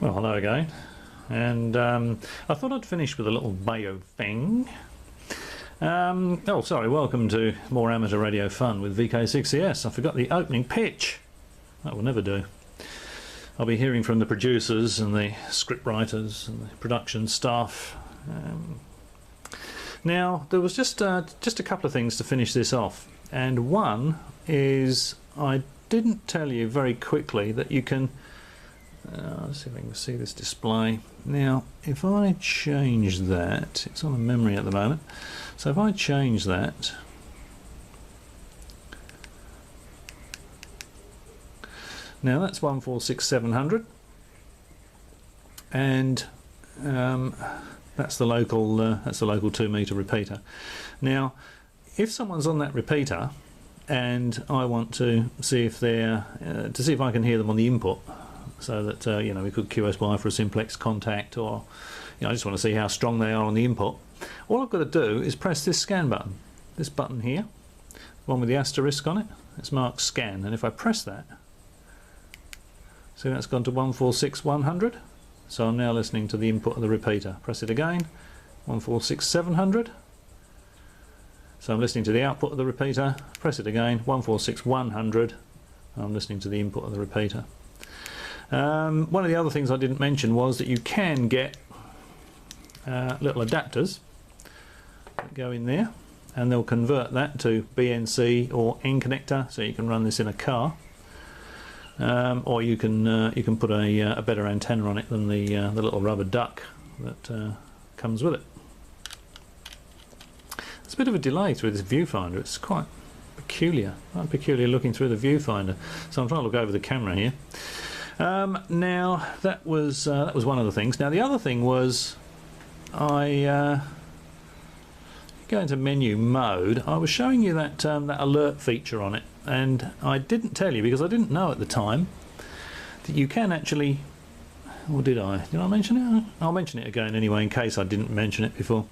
Well, hello again, and I thought I'd finish with a little Baofeng. Oh, sorry, welcome to more amateur radio fun with VK6CS. I forgot the opening pitch. That will never do. I'll be hearing from the producers and the script writers and the production staff. Now, there was just a couple of things to finish this off, and one is I didn't tell you very quickly that you can. Let's see if I can see this display. Now, if I change that, it's on a memory at the moment, so if I change that, now that's 146700, and that's the local 2 meter repeater. Now, if someone's on that repeater, and I want to see if they're to see if I can hear them on the input, so that you know, we could QSY for a simplex contact, or I just want to see how strong they are on the input. All I've got to do is press this scan button, this button here, one with the asterisk on it. It's marked scan, and if I press that, see, that's gone to 146100. So I'm now listening to the input of the repeater. Press it again, 146700. So I'm listening to the output of the repeater. Press it again, 146100. I'm listening to the input of the repeater. One of the other things I didn't mention was that you can get little adapters that go in there, and they'll convert that to BNC or N connector, so you can run this in a car, or you can put a better antenna on it than the little rubber duck that comes with it. It's a bit of a delay through this viewfinder. It's quite peculiar looking through the viewfinder. So I'm trying to look over the camera here. Now that was one of the things. Now the other thing was, I go into menu mode. I was showing you that that alert feature on it, and I didn't tell you because I didn't know at the time that you can actually. Or did I? Did I mention it? I'll mention it again anyway, in case I didn't mention it before.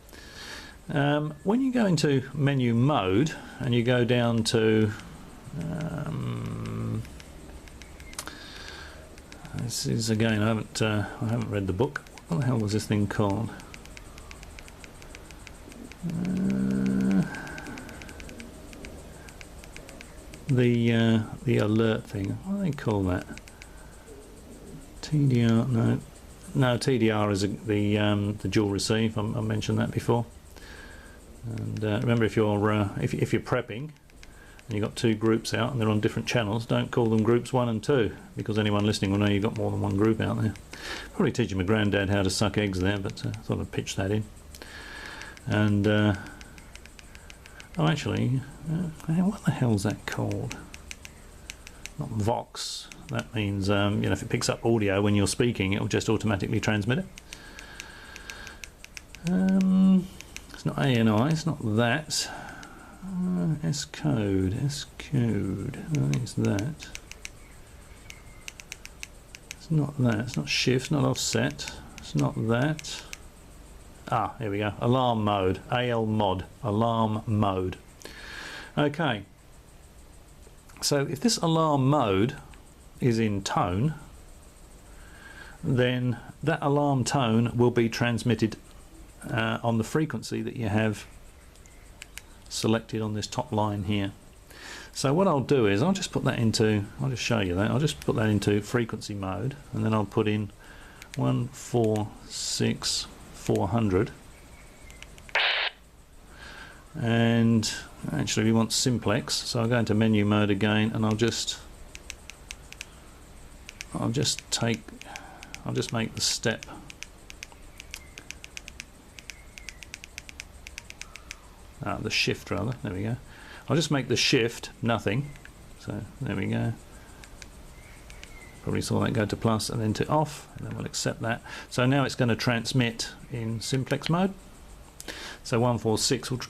When you go into menu mode and you go down to this is again, I haven't read the book. What the hell was this thing called? The alert thing. What do they call that? TDR? No. TDR is the dual receive. I mentioned that before. And remember, if you're prepping and you've got two groups out and they're on different channels, don't call them groups 1 and 2, because anyone listening will know you've got more than one group out there. Probably teaching my granddad how to suck eggs there, but I thought I'd pitch that in. And oh, actually, what the hell's that called? Not Vox. That means you know, if it picks up audio when you're speaking, it'll just automatically transmit it. It's not ANI, it's not that. S code. I think it's that. It's not that. It's not shift, not offset. It's not that. Ah, here we go. Alarm mode. AL mod. Alarm mode. Okay. So if this alarm mode is in tone, then that alarm tone will be transmitted on the frequency that you have selected on this top line here. So what I'll do is I'll just put that into, I'll just show you that, I'll just put that into frequency mode, and then I'll put in 146400, and actually we want simplex, so I'll go into menu mode again, and I'll just make the step the shift rather, there we go. I'll just make the shift nothing, so there we go. Probably saw that go to plus and then to off, and then we'll accept that. So now it's going to transmit in simplex mode. So 146 will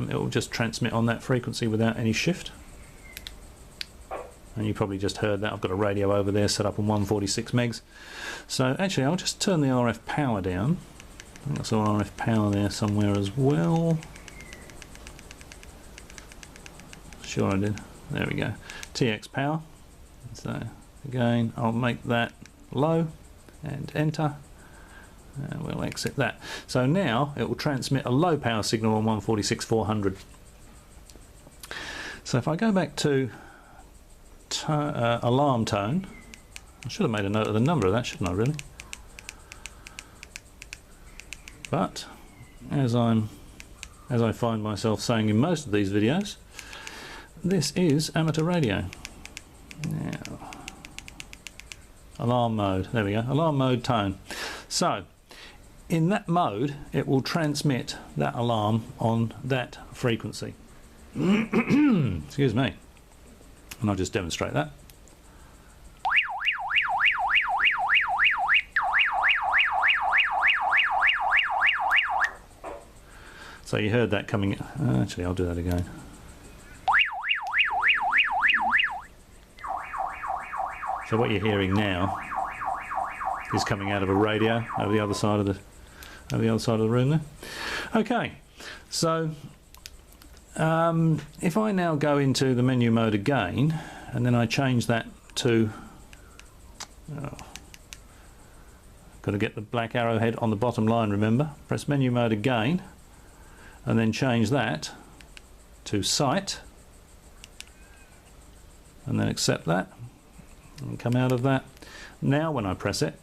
it will just transmit on that frequency without any shift. And you probably just heard that. I've got a radio over there set up on 146 megs. So actually I'll just turn the RF power down. I think that's our RF power there somewhere as well. Sure I did. There we go. TX power. So again, I'll make that low, and enter, and we'll exit that. So now it will transmit a low power signal on 146.400. So if I go back to alarm tone, I should have made a note of the number of that, shouldn't I, really? But as I find myself saying in most of these videos, this is amateur radio. Now, alarm mode, there we go, alarm mode tone. So in that mode it will transmit that alarm on that frequency. Excuse me, and I'll just demonstrate that. So you heard that coming, actually I'll do that again. So what you're hearing now is coming out of a radio over the other side of the room there. Okay, so if I now go into the menu mode again, and then I change that to, got to get the black arrowhead on the bottom line, remember, press menu mode again, and then change that to sight, and then accept that, and come out of that. Now when I press it,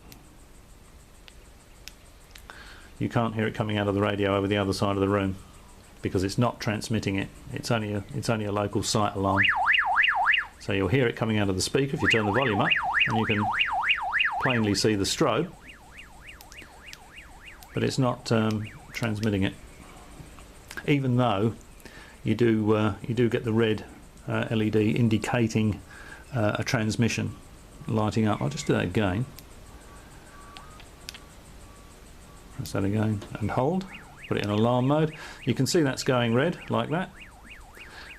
you can't hear it coming out of the radio over the other side of the room, because it's not transmitting it. It's only a local sight alarm. So you'll hear it coming out of the speaker if you turn the volume up, and you can plainly see the strobe, but it's not transmitting it. Even though you do get the red LED indicating a transmission lighting up. I'll just do that again. Press that again and hold. Put it in alarm mode. You can see that's going red like that,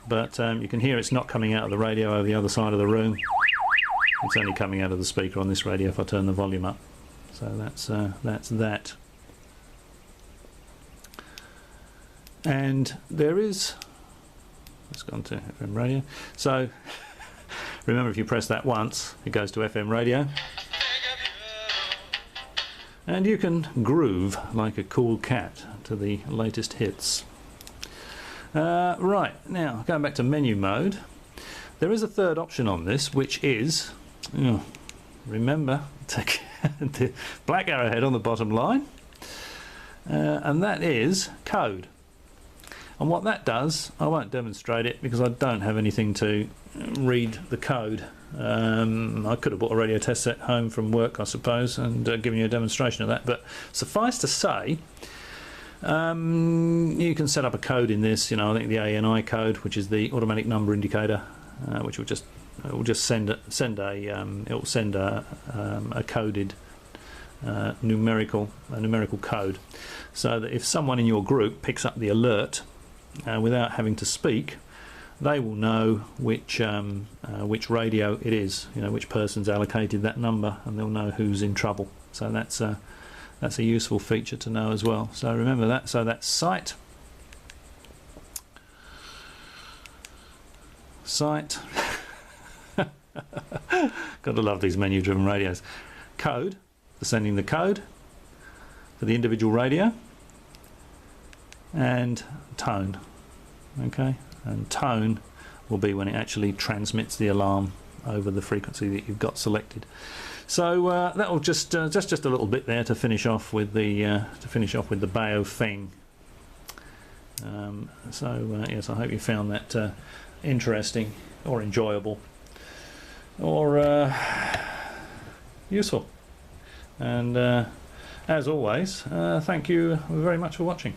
but you can hear it's not coming out of the radio over the other side of the room. It's only coming out of the speaker on this radio if I turn the volume up. So that's that. And there is, let's go on to FM radio. So remember, if you press that once, it goes to FM radio, and you can groove like a cool cat to the latest hits. Right, now going back to menu mode, there is a third option on this, which is, remember, the black arrowhead on the bottom line, and that is code. And what that does, I won't demonstrate it because I don't have anything to read the code. I could have bought a radio test set home from work, I suppose, and given you a demonstration of that, but suffice to say, you can set up a code in this. I think the ANI code, which is the automatic number indicator, which will just send a coded numerical code, so that if someone in your group picks up the alert without having to speak, they will know which radio it is, which person's allocated that number, and they'll know who's in trouble. So that's a useful feature to know as well. So remember that. So that's sight, gotta love these menu driven radios. Code, sending the code for the individual radio, and tone. Okay, and tone will be when it actually transmits the alarm over the frequency that you've got selected. So that will just a little bit there to finish off with the Baofeng. Yes, I hope you found that interesting or enjoyable or useful. And as always, thank you very much for watching.